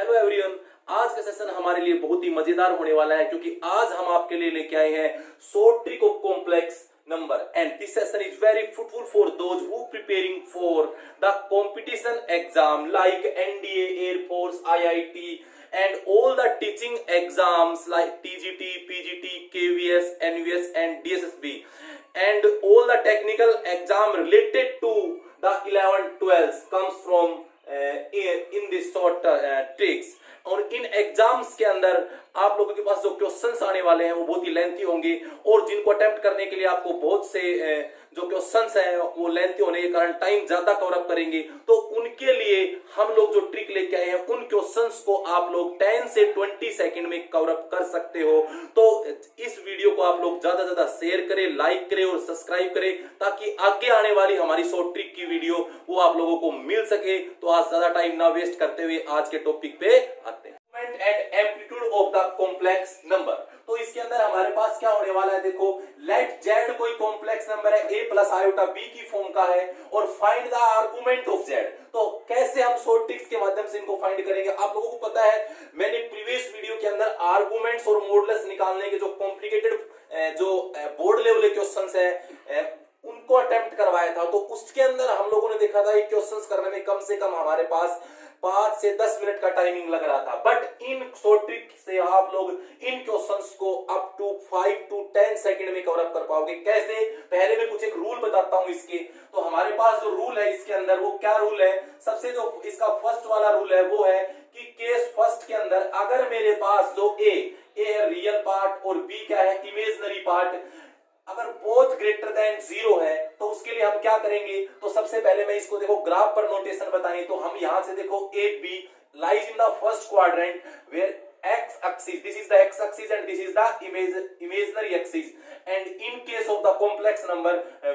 Hello everyone, आज का session हमारे लिए बहुत ही मजेदार होने वाला है क्योंकि आज हम आपके लिए लेके आए हैं short trick of complex number and this session is very fruitful for those who preparing for the competition exam like NDA, Air Force, IIT and all the teaching exams like TGT, PGT, KVS, NVS and DSSB and all the technical exam related to the 11th 12th comes from in this short tricks। और इन exams के अंदर आप लोगों के पास जो questions आने वाले हैं वो बहुत ही लेंथी होंगे और जिनको अटेम्प्ट करने के लिए आपको बहुत से जो क्वेश्चंस हैं वो लेंथी होने के कारण टाइम ज्यादा कवर अप करेंगे, तो उनके लिए हम लोग जो ट्रिक लेके आए हैं उन क्वेश्चंस को आप लोग 10 से 20 सेकंड में कवर अप कर सकते हो। तो इस वीडियो को आप लोग ज्यादा ज्यादा शेयर करें, लाइक करें और सब्सक्राइब करें ताकि आगे आने वाली हमारी शॉर्ट ट्रिक की वीडियो वो आप लोगों को मिल सके। तो आज ज्यादा टाइम ना वेस्ट करते हुए आज के टॉपिक पे आते हैं, and amplitude of the complex number. तो इसके अंदर हमारे पास क्या होने वाला है, देखो लेट जेड कोई कॉम्प्लेक्स नंबर है a प्लस आयोटा b की फॉर्म का है और find the argument of Z. तो कैसे हम शॉर्ट ट्रिक्स के माध्यम से इनको फाइंड करेंगे, आप लोगों को पता है मैंने प्रीवियस वीडियो के अंदर आर्गुमेंट्स और मॉडुलस निकालने के जो कॉम्प्लिकेटेड जो बोर्ड लेवल के क्वेश्चंस है उनको अटेम्प्ट करवाया था। तो उसके अंदर हम लोगों ने देखा था ये क्वेश्चंस करने में कम से कम हमारे पास 5 से 10 मिनट का टाइमिंग लग रहा था, बट इन शॉर्ट ट्रिक से आप लोग इन क्वेश्चंस को अप टू 5 to 10 सेकंड में कवर अप कर पाओगे। कैसे, पहले मैं कुछ एक रूल बताता हूं इसके। तो हमारे पास जो रूल है इसके अंदर वो क्या रूल है, सबसे जो इसका फर्स्ट वाला रूल है वो है कि केस फर्स्ट के अंदर अगर मेरे पास जो ए है रियल पार्ट और बी क्या है इमेजिनरी पार्ट, अगर बोथ ग्रेटर देन 0 है तो उसके लिए हम क्या करेंगे। तो सबसे पहले मैं इसको देखो ग्राफ पर नोटेशन बताएं तो हम यहां से देखो A B lies in the first quadrant where x axis, this is the x axis and this is the imaginary axis, and in case of the complex number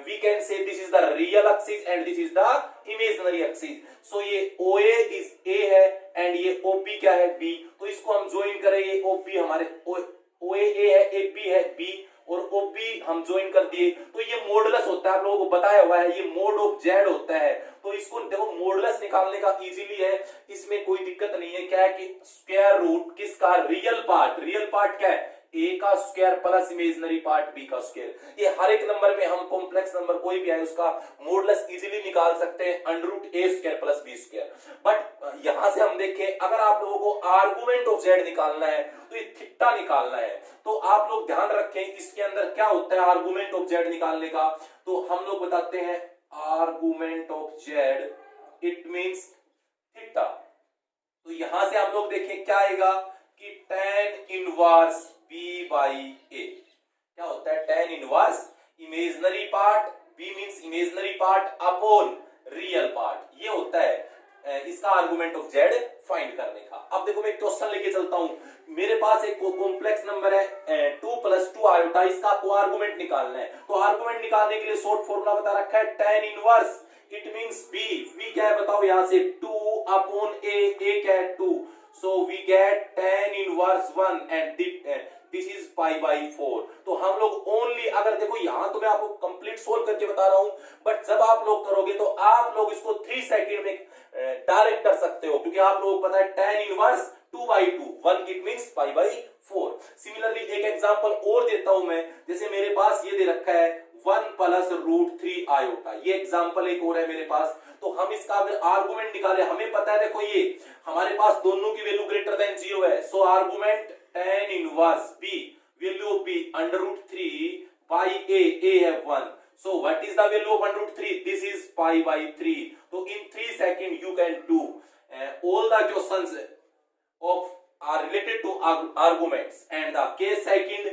we can say this is the real axis and this is the imaginary axis। so ये OA is A है and ये OB क्या है B। तो इसको हम join करें, ये OB हमारे OA A है, AB है B और OB हम ज्वाइन कर दिए। तो ये मॉडुलस होता है, आप लोगों को बताया हुआ है ये मोड ऑफ जेड होता है। तो इसको देखो मॉडुलस निकालने का इजीली है, इसमें कोई दिक्कत नहीं है। क्या है कि स्क्वायर रूट किसका, रियल पार्ट क्या है ए का square plus imaginary part B का स्क्वायर। ये हर एक नंबर में हम कॉम्प्लेक्स नंबर कोई भी है उसका मॉडुलस इजीली निकाल सकते हैं under root A square plus B square. But यहां से हम देखें अगर आप लोगों को आर्गुमेंट ऑफ जेड निकालना है तो ये थीटा निकालना है। तो आप लोग ध्यान रखें इसके अंदर क्या होता है आर्गुमेंट ऑफ जेड निकालने का। तो हम लोग बताते हैं argument of Z it means theta. तो यहां से हम लोग देखें क्या आएगा कि tan inverse b by a क्या होता है, tan inverse imaginary part b means imaginary part upon real part, ये होता है इसका आर्गुमेंट ऑफ जेड फाइंड करने का। अब देखो मैं क्वेश्चन लेके चलता हूं, मेरे पास एक कॉम्प्लेक्स नंबर है 2 + 2 आयोटा, इसका को आर्गुमेंट निकालना है। तो आर्गुमेंट निकालने के लिए शॉर्ट फॉर्मूला बता रखा है tan inverse it means b क्या है बताओ, यहां से 2 अपॉन a क्या है 2, so we get tan inverse 1 and this is pi by 4। तो हम लोग ओनली अगर देखो यहां तो मैं आपको कंप्लीट सोल्व करके बता रहा हूं, बट जब आप लोग करोगे तो आप लोग इसको 3 सेकंड में डायरेक्ट कर सकते हो क्योंकि आप लोगों को पता है tan inverse 2/2 1 it means pi by 4। Similarly एक एग्जांपल और देता हूं मैं, जैसे मेरे पास ये दे रखा है 1 + √3 आयोटा, ये एग्जांपल एक और है मेरे पास। तो हम इसका अगर आर्गुमेंट निकाले, हमें पता है देखो ये हमारे पास दोनों की वैल्यू ग्रेटर देन 0 है। So argument tan inverse b value of b √3 by a है 1। so what is the value of √3, this is pi by 3। तो in 3 seconds you can do all the questions of are related to arguments and the case second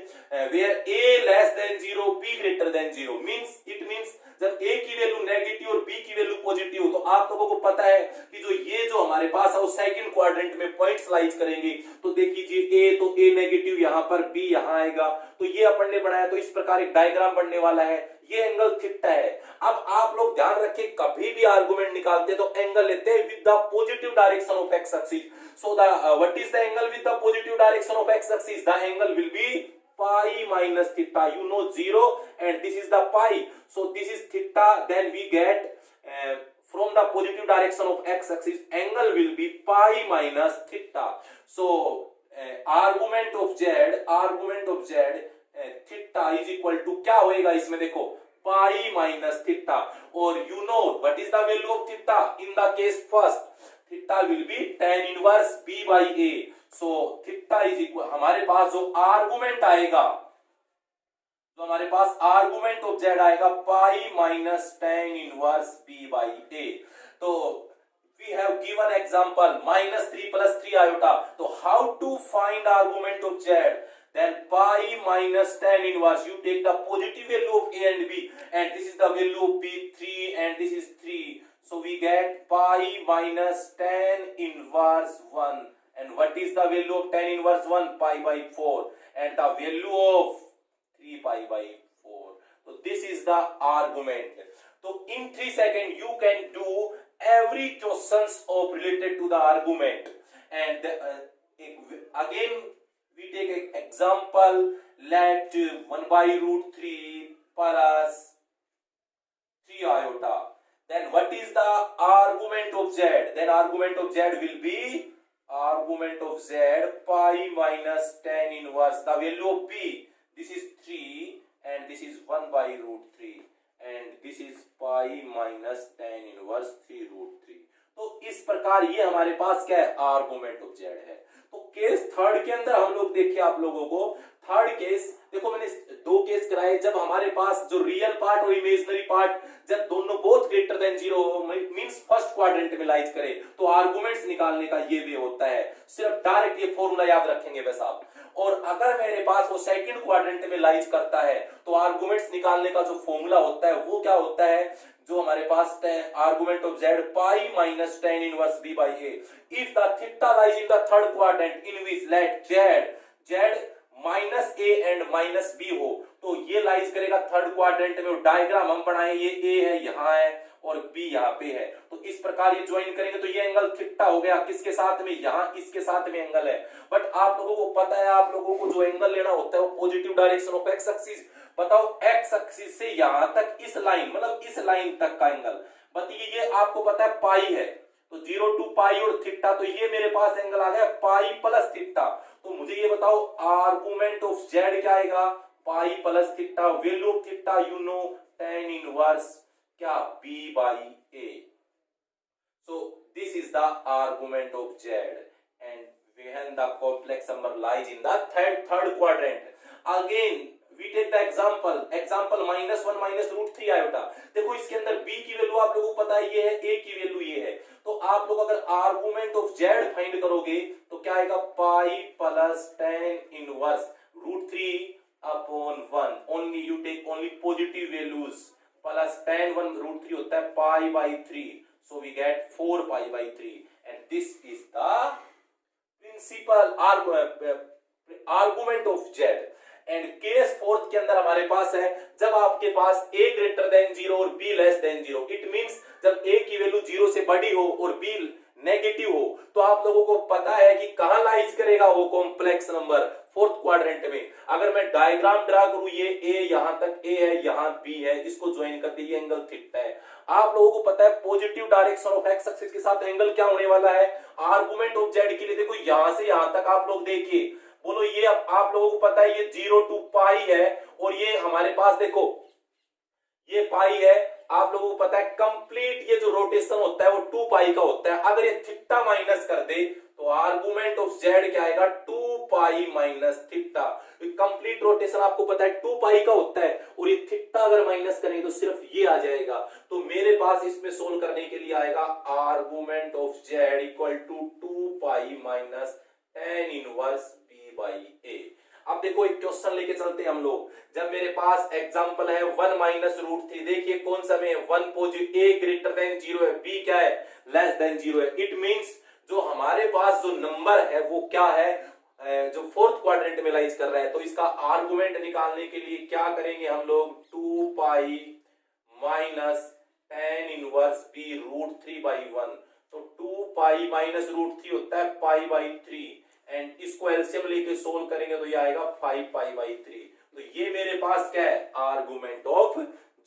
where a less than 0 b greater than 0 means it means जब a की value negative और b की value positive हो तो आप लोगों को पता है कि जो हमारे पास है वो सेकंड क्वाड्रेंट में पॉइंट्स लाइज करेंगे। तो देखिए a तो a नेगेटिव यहां पर b यहां आएगा। तो ये अपन ने बनाया, तो इस प्रकार एक डायग्राम बनने वाला है, ये एंगल थीटा है। अब आप लोग ध्यान रखें कभी भी आर्गुमेंट निकालते तो एंगल लेते हैं with the positive direction of x axis. So the what is the angle with the positive direction of x axis, the angle will be pi minus theta, you know 0 and this is the pi, so this is theta, then we get from the positive direction of x-axis, angle will be pi minus theta. So argument of z theta is equal to क्या होएगा इसमें देखो pi minus theta, और you know what is the value of theta in the case first, theta will be tan inverse b by a. So theta is equal, हमारे पास जो argument आएगा, तो हमारे पास आर्गुमेंट ऑफ z आएगा पाई minus tan inverse b by a. तो we have given example -3 + 3 iota. So how to find argument of z? Then pi minus tan inverse, you take the positive value of a and b, and this is the value of b 3 and this is 3. So we get pi minus tan inverse 1. And what is the value of tan inverse 1? Pi by 4. And the value of 3 pi by 4. So this is the argument. So in 3 seconds you can do every questions of related to the argument. And again we take an example, let 1 by root 3 plus 3 iota. Then what is the argument of z? Then argument of z will be argument of z pi minus tan inverse the value of b. This is 3 and this is 1 by root 3 and this is pi minus tan inverse 3 root 3. तो इस प्रकार ये हमारे पास क्या है, argument of Z है. तो case third के अंदर हम लोग देखिए आप लोगों को, थर्ड केस देखो मैंने दो केस कराए, जब हमारे पास जो रियल पार्ट और इमेजिनरी पार्ट जब दोनों both greater than 0 means first quadrant में लाइज करे तो आर्गुमेंट्स निकालने का ये वे होता है. सिर्फ डायरेक्ट ये फॉर्मूला याद रखेंगे बस आप. और अगर मेरे पास वो सेकंड क्वाड्रेंट में लाइज करता है तो आर्गुमेंट्स निकालने का जो फॉर्मूला होता है वो क्या होता है, जो हमारे पास argument of z pi minus tan inverse b by a. If the theta lies in the third quadrant in which let z minus a and minus b हो, तो ये लाइज करेगा थर्ड क्वाड्रेंट में. डायग्राम हम बनाए, ये a है यहाँ है और b यहाँ पे है, तो इस प्रकार ये ज्वाइन करेंगे तो ये एंगल थीटा हो गया. किसके साथ में, यहाँ इसके साथ में एंगल है. बट आप लोगों को पता है, आप लोगों को जो एंगल लेना होता है वो positive direction of x axis. बताओ एक्स एक्सिस से यहां तक इस लाइन मतलब इस लाइन तक का एंगल बताइए. ये आपको पता है पाई है, तो 0 to पाई और थीटा, तो ये मेरे पास एंगल आ गया पाई प्लस थीटा. तो मुझे ये बताओ आर्गुमेंट ऑफ जेड क्या आएगा, pi plus theta. Value of theta you know tan inverse क्या b by a. So this is the argument of z and when the complex number lies in the third quadrant. Again we take the example -1 minus root 3 iota. देखो इसके अंदर b की value आप लोगों को पता है ये है, a की वैल्यू ये है. तो आप लोग अगर आर्गुमेंट ऑफ z फाइंड करोगे तो क्या आएगा, pi plus tan inverse root 3 upon 1. Only you take only positive values. Plus tan 1 root 3 होता है pi by 3. So we get 4 pi by 3 and this is the principal argument of z. And case fourth के अंदर हमारे पास है जब आपके पास a greater than 0 और b less than 0. It means जब a की वैल्यू 0 से बड़ी हो और b नेगेटिव हो, तो आप लोगों को पता है कि कहां लाइज करेगा वो कॉम्प्लेक्स नंबर, फोर्थ क्वाड्रेंट में. अगर मैं डायग्राम ड्रा करूं, ये a यहां तक a है, यहां b है, इसको ज्वाइन करते ये एंगल थीटा है. आप लोगों को पता है positive direction of x axis के साथ एंगल क्या होने वाला है, आर्गुमेंट ऑफ z के लिए. देखो यहां से यहां तक आप लोग देखिए, बोलो ये आप लोगों को पता है ये 0 to पाई है और ये हमारे पास देखो ये पाई है. आप लोगों को पता है कंप्लीट ये जो रोटेशन होता है वो 2 पाई का होता है. अगर ये थीटा माइनस कर दे तो आर्गुमेंट ऑफ z क्या आएगा, 2 pi minus theta. Complete rotation आपको पता है 2 पाई का होता है और ये थीटा अगर माइनस करेंगे तो सिर्फ ये आ जाएगा. तो मेरे पास इसमें सोल्व करने के लिए आएगा argument of z equal to 2 pi minus tan inverse b by a. अब देखो एक क्वेश्चन लेके चलते हैं हम लोग. जब मेरे पास एग्जांपल है 1 माइनस रूट 3, देखिए कौन सा में 1 पॉजिटिव, a ग्रेटर देन 0 है, b क्या है, लेस देन 0 है. इट मींस जो हमारे पास जो नंबर है वो क्या है, जो फोर्थ क्वाड्रेंट में लाइज कर रहा है. तो इसका आर्गुमेंट निकालने के लिए क्या करेंगे हम लोग, 2 pi minus tan inverse b root 3 by 1. तो 2 पाई माइनस रूट 3 होता है पाई बाई 3 एंड इसको एलसीएम लेके सोल्व करेंगे तो ये आएगा 5 पाई बाई 3. तो ये मेरे पास क्या है, आर्गुमेंट ऑफ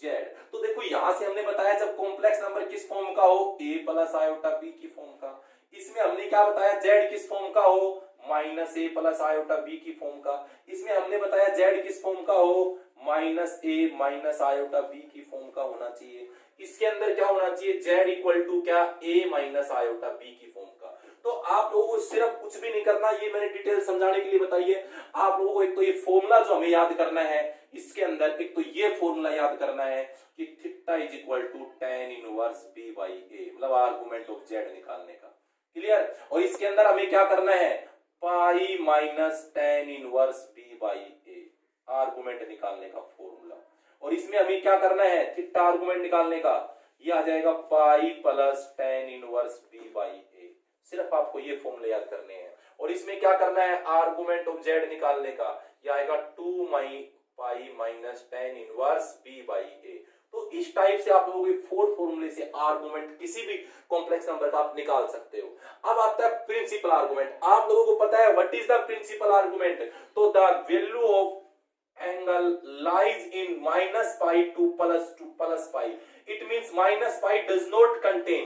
जेड। तो देखो यहां से हमने बताया जब कॉम्प्लेक्स नंबर किस फॉर्म का हो, ए प्लस आयोटा बी की फॉर्म का। इसमें हमने क्या बताया, जेड किस फॉर्म का हो, माइनस ए प्लस आयोटा बी की फॉर्म का। इसमें हमने बताया जेड किस फॉर्म का हो, माइनस ए माइनस आयोटा बी की फॉर्म का होना चाहिए। इसके अंदर क्या होना चाहिए, जेड इक्वल टू क्या, ए माइनस आयोटा बी की फॉर्म का। तो आप लोगों को सिर्फ कुछ भी नहीं करना, ये मैंने डिटेल समझाने के लिए बताइए। आप लोगों को एक तो ये फॉर्मूला जो हमें याद करना है, इसके अंदर एक तो ये फॉर्मूला याद करना है कि theta is equal to tan inverse b by a, मतलब आर्गुमेंट ऑफ जेड निकालने का। क्लियर। और इसके अंदर हमें क्या करना है, पाई minus tan inverse b by A, argument निकालने का फॉर्मूला। और इसमें हमें क्या करना है, थीटा आर्गुमेंट निकालने का, ये आ जाएगा pi plus tan inverse b by a. सिर्फ आपको ये फॉर्मूले याद करने हैं। और इसमें क्या करना है, आर्गुमेंट ऑफ जेड निकालने का, ये आएगा 2 pi minus tan inverse b by a. तो इस टाइप से आप लोगों के 4 फॉर्मूले से आर्गुमेंट किसी भी कॉम्प्लेक्स नंबर का आप निकाल सकते हो। अब आता है प्रिंसिपल आर्गुमेंट। आप लोगों को पता है what is the principal argument, तो the value of angle lies in minus pi to plus pi. It means minus pi does not contain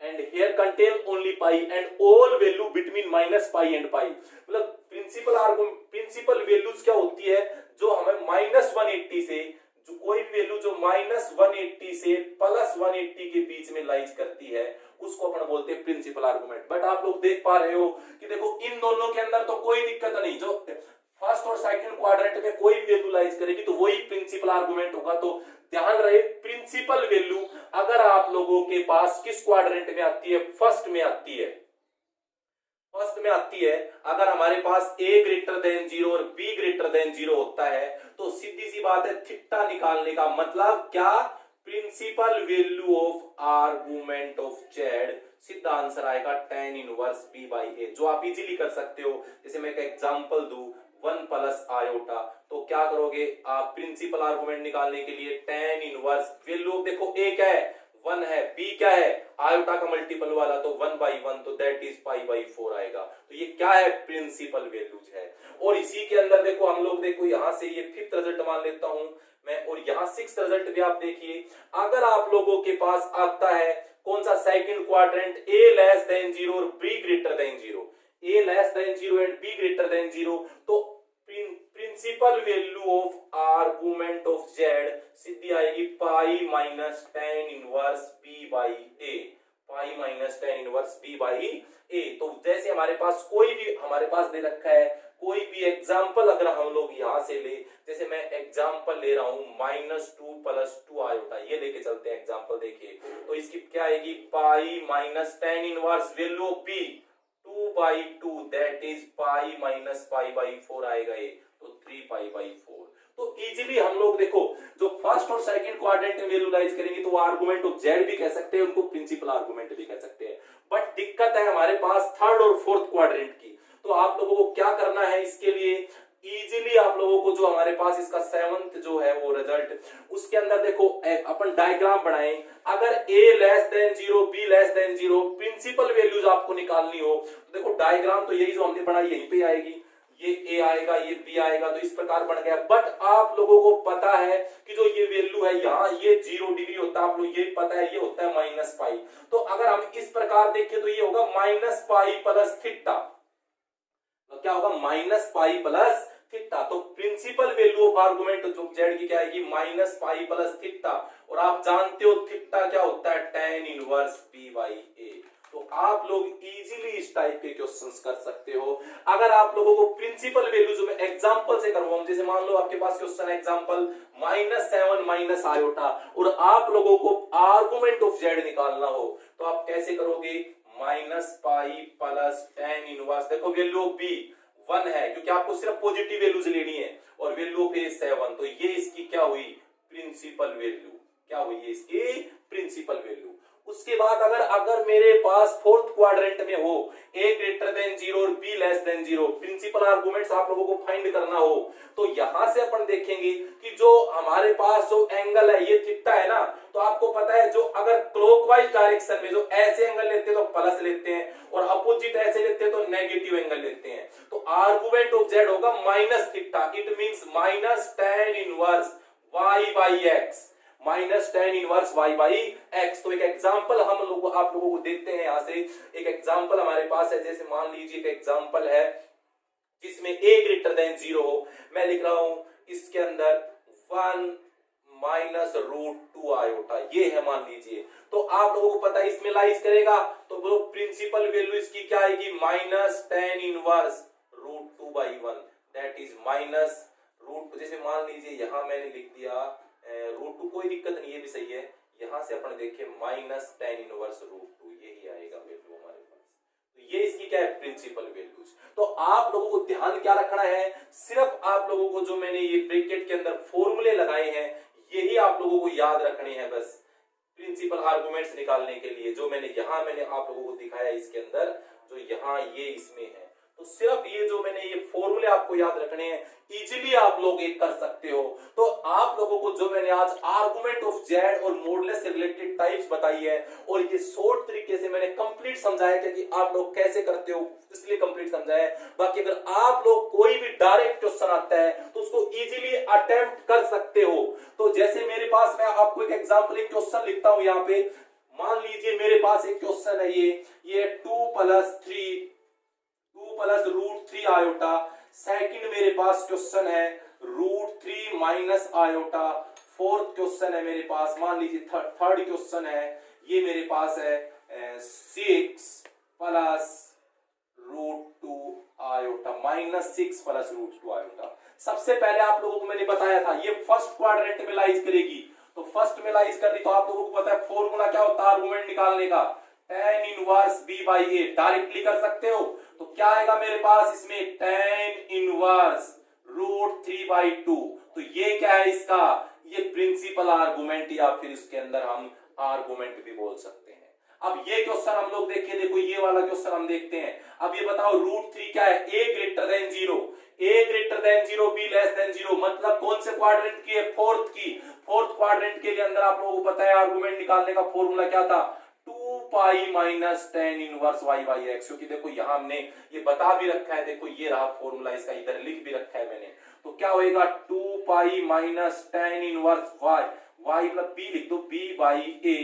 and here contain only pi and all value between minus pi and pi. मतलब principal values क्या होती है, जो हमें minus 180 से जो कोई भी वैल्यू जो माइनस 180 से प्लस 180 के बीच में लाइज करती है, उसको अपन बोलते हैं प्रिंसिपल आर्गुमेंट। बट आप लोग देख पा रहे हो कि देखो इन दोनों के अंदर तो कोई दिक्कत नहीं, जो फर्स्ट और सेकंड क्वाड्रेंट में कोई वैल्यू लाइज करेगी तो वही प्रिंसिपल आर्गुमेंट होगा। तो ध्यान रहे, प्रिंसिपल वैल्यू अगर आप लोगों के पास किस क्वाड्रेंट में आती है, फर्स्ट में आती है। फर्स्ट में आती है, अगर हमारे पास a ग्रेटर देन 0 और b ग्रेटर देन 0 होता है, तो सीधी सी बात है थीटा निकालने का मतलब क्या, principal value of argument of Z, सीधा आंसर आएगा tan inverse b by A, जो आप इजीली कर सकते हो। जैसे मैं एक एग्जांपल दूं, 1 प्लस आयोटा, तो क्या करोगे आप, प्रिंसिपल आर्गुमेंट निकालने के लिए tan इनवर्स वैल्यू, देखो a क्या है, 1 है, b क्या है, आयोटा का मल्टीपल वाला, तो 1 बाई 1, तो दैट इज पाई बाई 4 आएगा। तो ये क्या है, प्रिंसिपल वैल्यूज है। और इसी के अंदर देखो हम लोग, देखो यहां से ये 5th रिजल्ट मान लेता हूं मैं, और यहाँ 6th रिजल्ट भी आप देखिए। अगर आप लोगों के पास आता है कौन सा, second quadrant, a less than 0 और b greater than 0, a less than 0 and b greater than 0, तो principal value of argument of z सीधी आएगी pi minus tan inverse b by a, pi minus tan inverse b by a. तो जैसे हमारे पास कोई भी हमारे पास दे रखा है, कोई भी एग्जाम्पल अगर हम लोग यहां से ले, जैसे मैं एग्जाम्पल ले रहा हूं -2 प्लस 2 आयोटा, ये लेके चलते हैं एग्जाम्पल। देखिए तो इसकी क्या आएगी, pi minus tan inverse value of b 2 by 2, that is pi minus pi by 4 आएगा ये, तो 3 पाई बाई 4। तो इजीली हम लोग देखो जो फर्स्ट और सेकंड क्वाड्रेंट में वैल्यूलाइज करेंगे तो वो आर्गुमेंट ऑफ जेड भी कह सकते हैं, उनको प्रिंसिपल आर्गुमेंट भी कह सकते हैं। बट दिक्कत है हमारे पास थर्ड और फोर्थ क्वाड्रेंट की। तो आप लोगों को क्या करना है, इसके लिए इजीली आप लोगों को जो हमारे पास इसका 7th जो है वो रिजल्ट, उसके अंदर देखो अपन डायग्राम बनाएं। अगर a less than 0, b less than 0, principal values आपको निकालनी हो तो देखो डायग्राम तो यही जो हमने बनाई यहीं पे आएगी, ये a आएगा, ये b आएगा, तो इस प्रकार बन गया। बट आप लोगों को पता है कि जो ये वैल्यू है यहाँ, ये 0 डिग्री होता है, आप लोग ये पता है, ये होता है माइनस पाई। तो अगर हम इस प्रकार देखें तो ये होगा माइनस पाई प्लस थीटा, तो क्या होगा, माइनस पाई प्लस थीटा। तो प्रिंसिपल वैल्यू ऑफ आर्गुमेंट जो जेड की क्या आएगी, माइनस पाई प्लस थीटा। और आप जानते हो थीटा क्या होता है, tan inverse b by a. तो आप लोग इजीली इस टाइप के क्वेश्चंस कर सकते हो। अगर आप लोगों को प्रिंसिपल वैल्यूज में एग्जांपल से करवाऊं, जैसे मान लो आपके पास क्वेश्चन एग्जांपल -7 माइनस आयोटा, और आप लोगों को आर्गुमेंट ऑफ जेड निकालना हो तो आप कैसे करोगे, minus pi plus tan inverse, देखो वैल्यू ऑफ b 1 है क्योंकि आपको सिर्फ पॉजिटिव वैल्यूज लेनी है, और वैल्यू ऑफ a 7, तो ये इसकी क्या हुई, प्रिंसिपल वैल्यू। क्या हुई है इसकी, प्रिंसिपल वैल्यू। उसके बाद अगर मेरे पास फोर्थ क्वाड्रेंट में हो, a ग्रेटर देन 0 और b less than 0, principal arguments आप लोगों को फाइंड करना हो, तो यहां से अपन देखेंगे कि जो हमारे पास जो एंगल है ये थीटा है ना, तो आपको पता है जो अगर क्लॉकवाइज डायरेक्शन में जो ऐसे एंगल लेते हैं तो प्लस लेते हैं, और अपोजिट ऐसे लेते हैं तो नेगेटिव एंगल लेते हैं। तो आर्गुमेंट ऑफ जेड होगा minus theta, it means minus tan inverse y by x, minus tan inverse Y by X. तो एक एग्जांपल हम लोग आप लोगों को देखते हैं यहां से। एक एग्जांपल हमारे पास है, जैसे मान लीजिए एक एग्जांपल है जिसमें a ग्रेटर देन 0 हो। मैं लिख रहा हूं इसके अंदर 1 माइनस रूट 2 आयोटा, ये है मान लीजिए। तो आप लोगों को पता है इसमें लाइज करेगा तो वो प्रिंसिपल वैल्यू इसकी क्या आएगी, minus tan inverse root 2 by 1, that is minus root. जैसे मान लीजिए यहां मैंने लिख दिया रूट 2, कोई दिक्कत नहीं, ये भी सही है। यहां से अपन देखें माइनस टेन इनवर्स रूट 2, यही आएगा वैल्यू हमारे पास। तो ये इसकी क्या है, प्रिंसिपल वैल्यूज। तो आप लोगों को ध्यान क्या रखना है, सिर्फ आप लोगों को जो मैंने ये ब्रैकेट के अंदर फॉर्मूले लगाए हैं यही आप लोगों को याद रखने हैं बस, प्रिंसिपल आर्गुमेंट्स निकालने के लिए। जो मैंने आप लोगों को दिखाया इसके अंदर, जो यहाँ ये इसमें है, तो सिर्फ ये जो मैंने ये फॉर्मूले आपको याद रखने हैं, इजीली आप लोग एक कर सकते हो। तो आप लोगों को जो मैंने आज आर्गुमेंट ऑफ जेड और मॉडुलस से रिलेटेड टाइप्स बताई है, और ये शॉर्ट तरीके से मैंने कंप्लीट समझाया क्योंकि आप लोग कैसे करते हो इसलिए कंप्लीट समझाया है। बाकी अगर आप लोग कोई भी डायरेक्ट क्वेश्चन आता है तो उसको इजीली अटेम्प्ट कर सकते हो। तो जैसे मेरे पास, मैं आपको एक एग्जांपल, एक क्वेश्चन लिखता हूं यहाँ पे। मान लीजिए मेरे पास एक क्वेश्चन है, ये 2 प्लस रूट 3 आयोटा। सेकंड मेरे पास क्वेश्चन है root 3 minus iota. Fourth question है मेरे पास, मान लीजिए थर्ड क्वेश्चन है, ये मेरे पास है 6 plus root 2 iota, minus 6 plus root 2 iota. सबसे पहले आप लोगों को मैंने बताया था ये फर्स्ट क्वाड्रेंट में लाइज करेगी, तो फर्स्ट में लाइज कर रही, तो आप लोगों को पता है फॉर्मूला क्या होता है आर्गुमेंट निकालने का, tan inverse b by A, directly कर सकते हो। तो क्या आएगा मेरे पास इसमें, tan इनवर्स रूट 3 बाई 2। तो ये क्या है इसका, ये प्रिंसिपल आर्गुमेंट, या फिर इसके अंदर हम आर्गुमेंट भी बोल सकते हैं। अब ये क्वेश्चन हम लोग देखिए, देखो ये वाला क्वेश्चन हम देखते हैं। अब ये बताओ रूट 3 क्या है, a greater than 0, a greater than 0, b less than 0, मतलब कौन से क्वाड्रेंट की है, फोर्थ की। फोर्थ क्वाड्रेंट के लिए अंदर आप लोगों को पता है आर्गुमेंट निकालने का फॉर्मूला क्या था, 2 pi minus tan inverse Y by X. क्योंकि देखो यहां हमने ये बता भी रखा है, देखो ये रहा फॉर्मूला, इसका इधर लिख भी रखा है मैंने। तो क्या होएगा 2 pi minus tan inverse Y, Y मतलब b लिख दो, b बाई ए।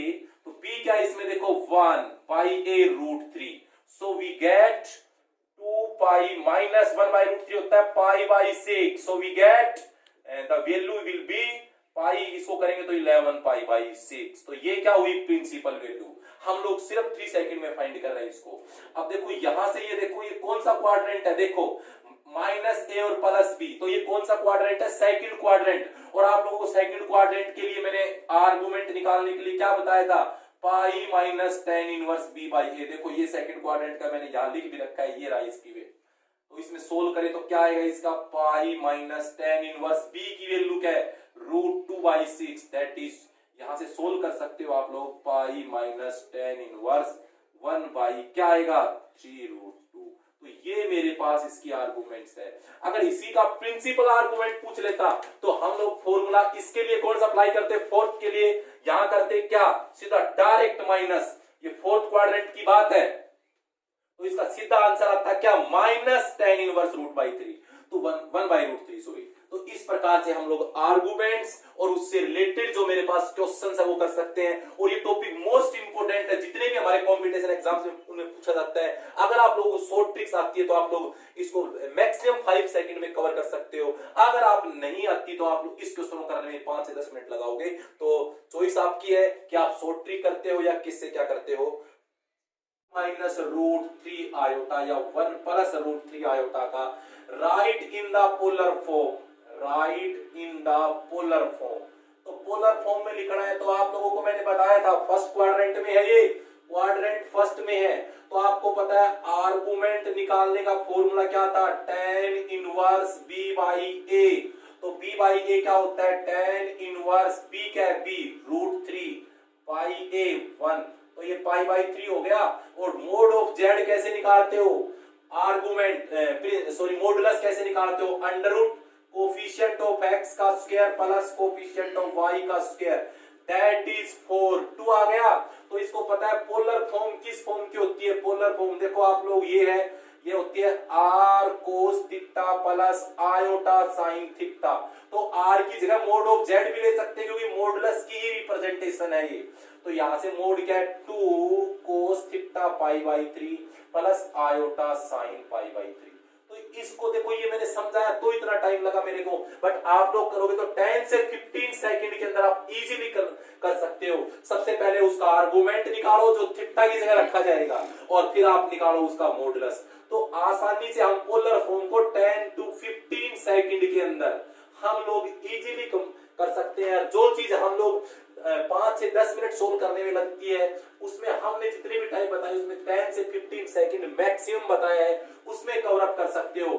तो b क्या है इसमें देखो 1 pi a root 3, so we get 2 pi minus 1 by root 3 होता है pi by 6, so we get the value will be pi, इसको करेंगे तो 11 पाई बाई 6। तो ये क्या हुई, प्रिंसिपल वैल्यू। हम लोग सिर्फ 3 सेकंड में फाइंड कर रहे हैं इसको। अब देखो यहां से ये देखो ये कौन सा क्वाड्रेंट है, देखो माइनस ए और प्लस बी, तो ये कौन सा क्वाड्रेंट है, सेकंड क्वाड्रेंट। और आप लोगों को सेकंड क्वाड्रेंट के लिए मैंने आर्गुमेंट निकालने के लिए क्या बताया था, pi minus tan inverse b by a. देखो ये सेकंड क्वाड्रेंट का मैंने यहां लिख भी रखा है, ये रहा इसकी वे। तो इसमें सोल्व करें तो क्या आएगा इसका, pi minus tan inverse B की वैल्यू क्या है, रूट 2 बाई 6, दैट इज, यहां से सोल्व कर सकते हो आप लोग, पाई माइनस टेन इनवर्स 1 बाई क्या आएगा 3 रूट 2। तो ये मेरे पास इसकी आर्गुमेंट्स है। अगर इसी का प्रिंसिपल आर्गुमेंट पूछ लेता तो हम लोग फॉर्मूला इसके लिए कौन सा अप्लाई करते, फोर्थ के लिए, यहां करते क्या, सीधा डायरेक्ट माइनस, ये फोर्थ क्वाड्रेंट की बात है, तो इसका सीधा आंसर आता क्या, minus tan inverse root by 3, तो 1 बाई रूट 3 सॉरी। तो इस प्रकार से हम लोग आर्गुमेंट्स और उससे रिलेटेड जो मेरे पास क्वेश्चंस है वो कर सकते हैं। और ये टॉपिक मोस्ट इंपोर्टेंट है, जितने भी हमारे कॉम्पिटिशन एग्जाम्स में उनमें पूछा जाता है। अगर आप लोगों को शॉर्ट ट्रिक्स आती है तो आप लोग इसको मैक्सिमम 5 सेकंड में कवर कर सकते हो। अगर आप नहीं आती तो आप लोग इस क्वेश्चन को करने में 5 से 10 मिनट लगाओगे। तो चॉइस आपकी है कि आप शॉर्ट ट्रिक करते हो या किससे क्या करते हो। माइनस रूट 3 आयोटा या 1 प्लस रूट 3 आयोटा का right in the polar form, right in the polar form. तो पोलर फॉर्म में लिखना है तो आप लोगों को मैंने बताया था फर्स्ट क्वाड्रेंट में है, ये क्वाड्रेंट फर्स्ट में है। तो आपको पता है आर्गुमेंट निकालने का फॉर्मूला क्या था, tan inverse b by a। तो b बाई a क्या होता है, tan इनवर्स b क्या है, b रूट 3 पाई a 1, तो ये पाई बाई 3 हो गया। और मोड ऑफ जेड कैसे निकालते हो, आर्गुमेंट सॉरी मॉडुलस कैसे निकालते हो, under root coefficient of x का square plus coefficient of y का स्क्वायर, दैट इज 4, 2 आ गया। तो इसको पता है पोलर फॉर्म किस फॉर्म की होती है, पोलर फॉर्म देखो आप लोग ये है, ये होती है r cos theta plus iota sin theta. तो आर की जगह मोड ऑफ जेड भी ले सकते हैं क्योंकि मॉडुलस की ही रिप्रेजेंटेशन है ये। तो यहां से मोड क्या है 2 cos theta pi by 3 plus iota sine pi by 3। तो इसको देखो ये मैंने समझाया तो इतना टाइम लगा मेरे को, बट आप लोग करोगे तो 10 से 15 सेकंड के अंदर आप इजीली कर सकते हो। सबसे पहले उसका आर्गुमेंट निकालो जो थीटा की जगह रखा जाएगा और फिर आप निकालो उसका मॉडुलस। तो आसानी से हम पोलर फॉर्म को 10 to 15 सेकंड के अंदर हम लोग इजीली कर सकते हैं। जो चीज हम लोग 5 से 10 मिनट सोल्व करने में लगती है उसमें हमने जितने भी टाइम बताए उसमें 10 से 15 सेकंड मैक्सिमम बताया है, उसमें कवर अप कर सकते हो।